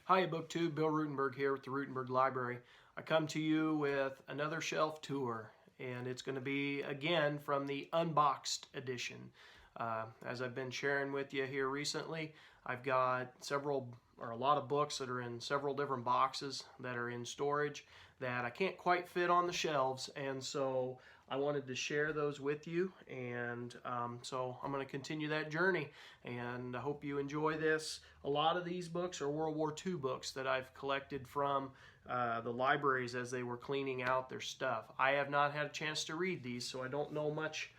Hi, BookTube. Bill Rutenberg here with the Rutenberg Library. I come to you with another shelf tour, and it's going to be, again, from the Unboxed edition. As I've been sharing with you here recently, I've got a lot of books that are in several different boxes that are in storage that I can't quite fit on the shelves, and so I wanted to share those with you, and so I'm going to continue that journey, and I hope you enjoy this. A lot of these books are World War II books that I've collected from the libraries as they were cleaning out their stuff. I have not had a chance to read these, so I don't know much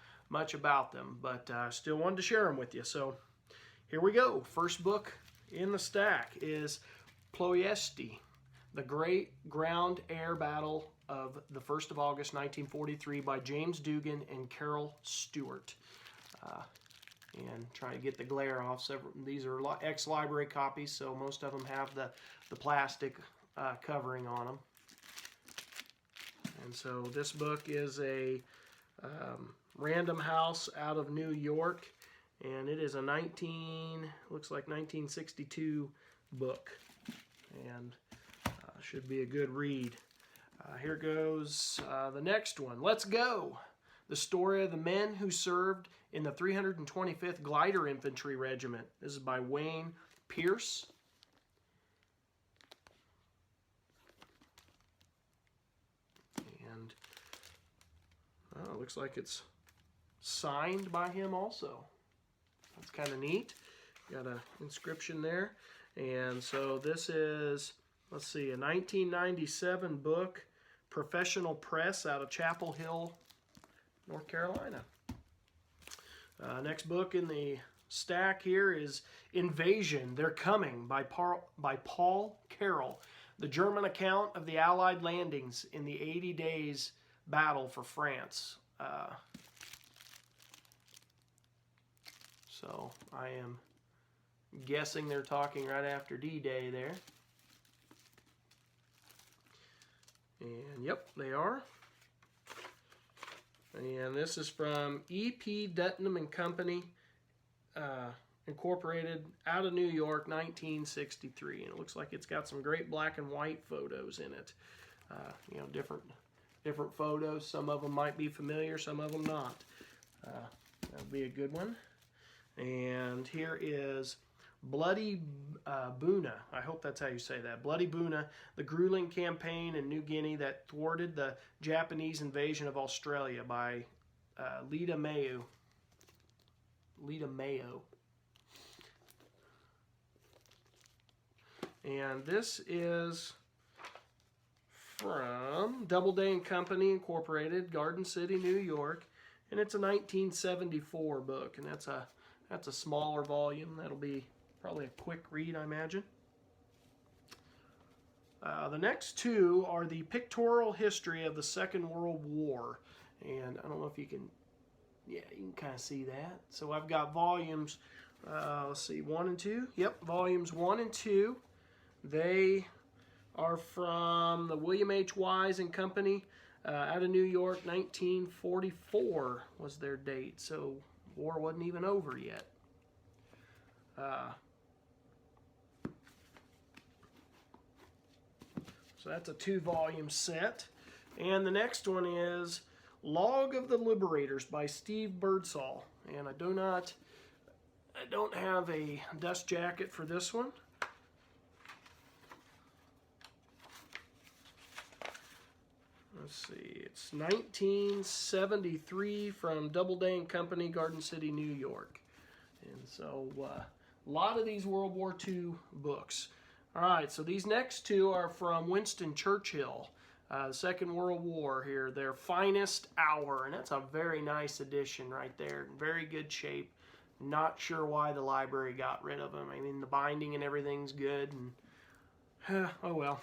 about them, but still wanted to share them with you. So here we go. First book in the stack is Ploiesti, The Great Ground Air Battle of the 1st of August 1943 by James Dugan and Carol Stewart. And trying to get the glare off. These are ex-library copies, so most of them have the plastic covering on them. And so this book is a Random House out of New York, and it is a looks like 1962 book, and should be a good read. Here goes the next one. Let's Go! The story of the men who served in the 325th Glider Infantry Regiment. This is by Wayne Pierce. And it looks like it's signed by him also. That's kind of neat. Got an inscription there. And so this is, let's see, a 1997 book, Professional Press out of Chapel Hill, North Carolina. Next book in the stack here is Invasion, They're Coming by Paul Carroll. The German account of the Allied landings in the 80 days battle for France. So I am guessing they're talking right after D-Day there. And yep, they are. And this is from E.P. Dutton and Company, Incorporated, out of New York, 1963. And it looks like it's got some great black and white photos in it. You know, different photos. Some of them might be familiar, some of them not. That'll be a good one. And here is Bloody Buna. I hope that's how you say that. Bloody Buna, the grueling campaign in New Guinea that thwarted the Japanese invasion of Australia by Lita Mayo. And this is from Doubleday and Company, Incorporated, Garden City, New York, and it's a 1974 book, and that's a smaller volume. That'll be probably a quick read, I imagine. The next two are the Pictorial History of the Second World War, and I don't know if you can, yeah, you can kind of see that. So I've got volumes, let's see, 1 and 2. Yep, volumes 1 and 2. They are from the William H. Wise and Company, out of New York, 1944 was their date, so war wasn't even over yet. So that's a 2-volume set. And the next one is Log of the Liberators by Steve Birdsall. And I don't have a dust jacket for this one. Let's see, it's 1973 from Doubleday and Company, Garden City, New York. And so a lot of these World War II books. All right, so these next two are from Winston Churchill, the Second World War here, their Finest Hour, and that's a very nice edition right there, in very good shape. Not sure why the library got rid of them. I mean, the binding and everything's good, and oh well.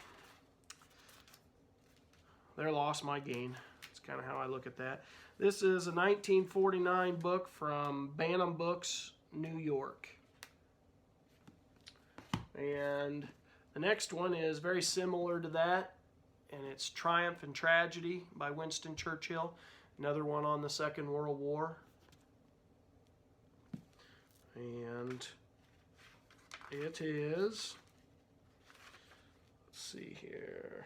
Their loss, my gain. That's kind of how I look at that. This is a 1949 book from Bantam Books, New York. And the next one is very similar to that, and it's Triumph and Tragedy by Winston Churchill. Another one on the Second World War. And it is see here.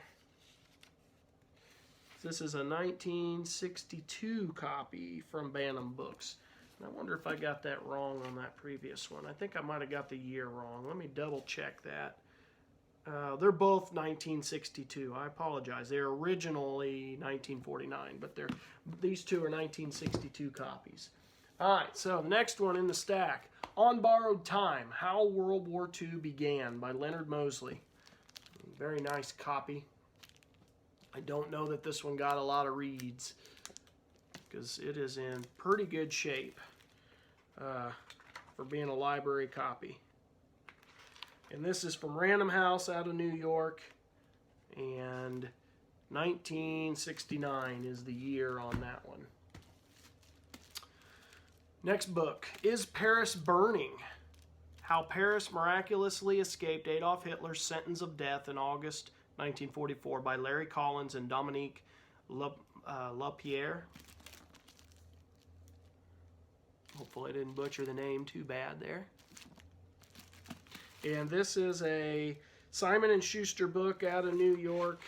This is a 1962 copy from Bantam Books. And I wonder if I got that wrong on that previous one. I think I might have got the year wrong. Let me double check that. They're both 1962. I apologize. They're originally 1949, but these two are 1962 copies. All right, so the next one in the stack, On Borrowed Time, How World War II Began by Leonard Mosley. Very nice copy. I don't know that this one got a lot of reads because it is in pretty good shape for being a library copy. And this is from Random House out of New York, and 1969 is the year on that one. Next book, Is Paris Burning? How Paris Miraculously Escaped Adolf Hitler's Sentence of Death in August 1944 by Larry Collins and Dominique Lapierre. Hopefully I didn't butcher the name too bad there. And this is a Simon & Schuster book out of New York.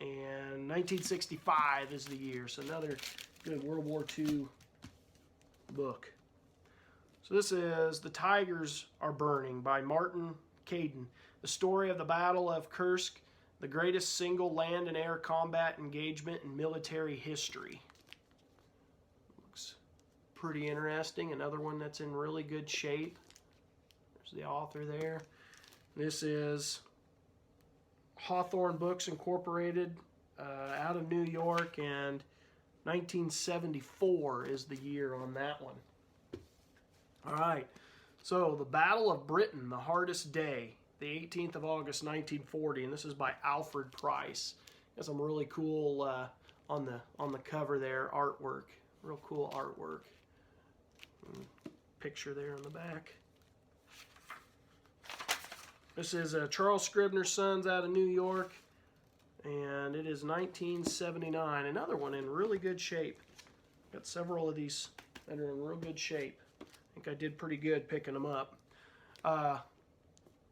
And 1965 is the year. So another good World War II book. So this is The Tigers Are Burning by Martin Caden. The story of the Battle of Kursk, the greatest single land and air combat engagement in military history. Looks pretty interesting. Another one that's in really good shape. The author there. This is Hawthorne Books Incorporated out of New York, and 1974 is the year on that one. All right, so The Battle of Britain, The Hardest Day, the 18th of August 1940, and this is by Alfred Price. Got some really cool on the cover there artwork, real cool artwork. Picture there on the back. This is Charles Scribner's Sons out of New York, and it is 1979. Another one in really good shape. Got several of these that are in real good shape. I think I did pretty good picking them up.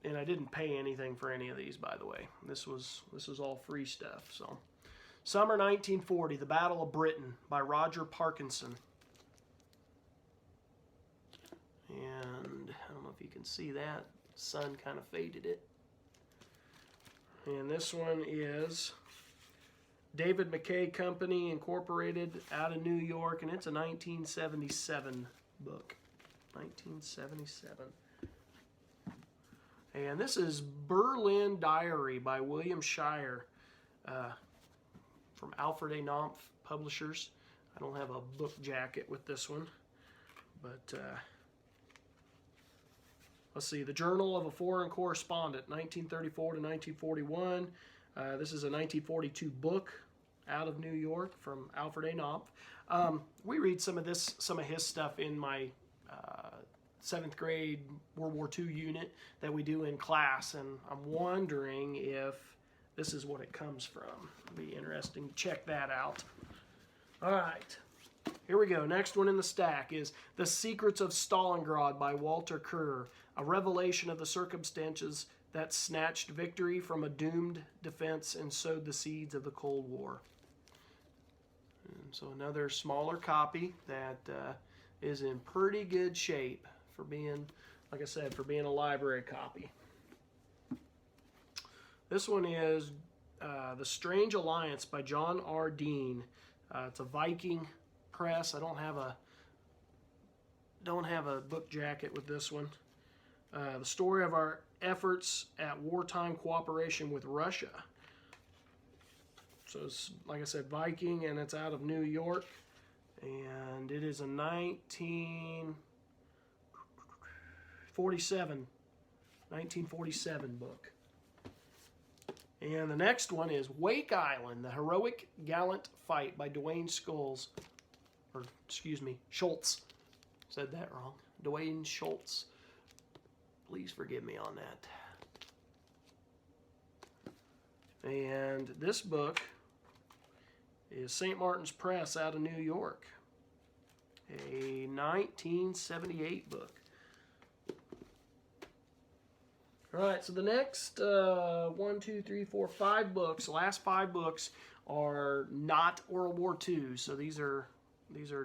And I didn't pay anything for any of these, by the way. This was all free stuff. So, Summer 1940, The Battle of Britain by Roger Parkinson. And I don't know if you can see that. Sun kind of faded it. And this one is David McKay Company Incorporated out of New York, and it's a 1977 book. 1977. And this is Berlin Diary by William Shire from Alfred A. Knopf Publishers. I don't have a book jacket with this one, but let's see, The Journal of a Foreign Correspondent, 1934 to 1941. This is a 1942 book out of New York from Alfred A. Knopf. We read some of his stuff in my 7th grade World War II unit that we do in class, and I'm wondering if this is what it comes from. It'll be interesting to check that out. All right. Here we go. Next one in the stack is The Secrets of Stalingrad by Walter Kerr, a revelation of the circumstances that snatched victory from a doomed defense and sowed the seeds of the Cold War. And so another smaller copy that is in pretty good shape for being, like I said, for being a library copy. This one is The Strange Alliance by John R. Dean. It's a Viking press. I don't have a book jacket with this one. The story of our efforts at wartime cooperation with Russia. So it's, like I said, Viking, and it's out of New York, and it is a 1947 book. And the next one is Wake Island, The Heroic Gallant Fight by Dwayne Schultz. Said that wrong. Dwayne Schultz. Please forgive me on that. And this book is St. Martin's Press out of New York. A 1978 book. All right, so the next 1, 2, 3, 4, 5 books, the last 5 books are not World War II. So these are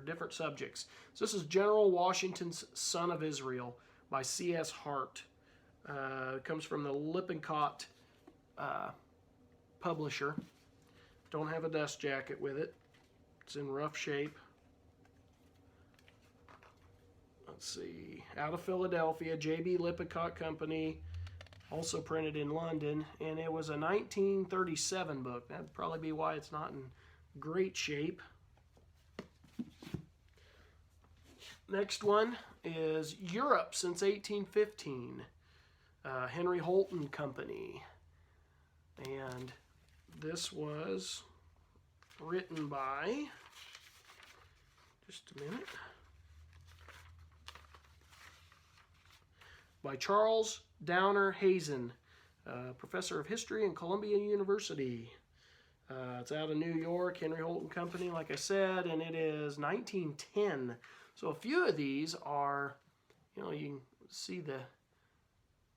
different subjects. So this is General Washington's Son of Israel by C.S. Hart. It comes from the Lippincott publisher. Don't have a dust jacket with it. It's in rough shape. Let's see. Out of Philadelphia, J.B. Lippincott Company. Also printed in London. And it was a 1937 book. That'd probably be why it's not in great shape. Next one is Europe since 1815. Henry Holt and Company. And this was written by, just a minute, by Charles Downer Hazen, professor of history in Columbia University. It's out of New York, Henry Holt and Company, like I said, and it is 1910. So a few of these are, you know, you can see the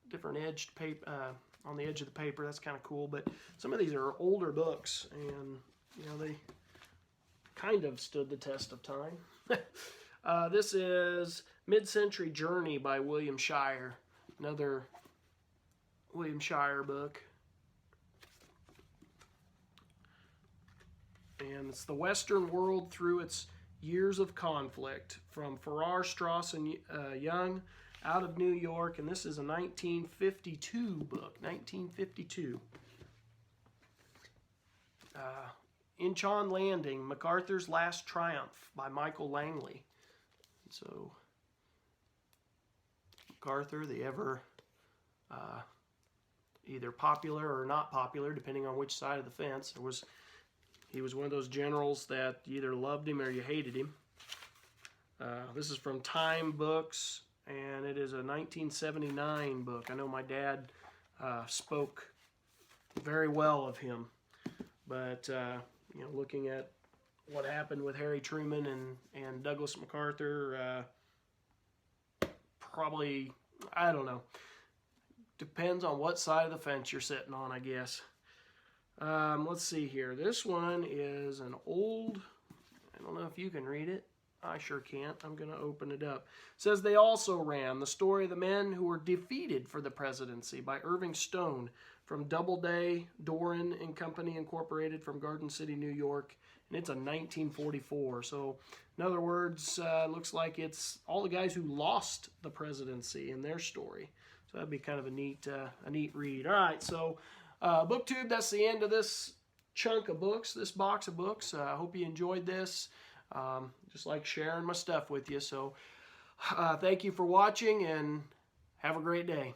different edged paper on the edge of the paper. That's kind of cool. But some of these are older books, and you know they kind of stood the test of time. This is MidCentury Journey by William Shire, another William Shire book. And it's the Western world through its years of conflict, from Farrar, Straus, and Young, out of New York. And this is a 1952 book, 1952. Inchon Landing, MacArthur's Last Triumph by Michael Langley. So, MacArthur, the ever either popular or not popular, depending on which side of the fence. He was one of those generals that you either loved him or you hated him. This is from Time Books, and it is a 1979 book. I know my dad spoke very well of him, but you know, looking at what happened with Harry Truman and Douglas MacArthur, probably, I don't know. Depends on what side of the fence you're sitting on, I guess. Let's see here. This one is an old, I don't know if you can read it. I sure can't. I'm going to open it up. It says, They Also Ran, the story of the men who were defeated for the presidency, by Irving Stone, from Doubleday, Doran and Company Incorporated, from Garden City, New York. And it's a 1944. So, in other words, looks like it's all the guys who lost the presidency and their story. So that'd be kind of a neat read. All right, so BookTube, that's the end of this chunk of books, this box of books. I hope you enjoyed this. Just like sharing my stuff with you. So thank you for watching, and have a great day.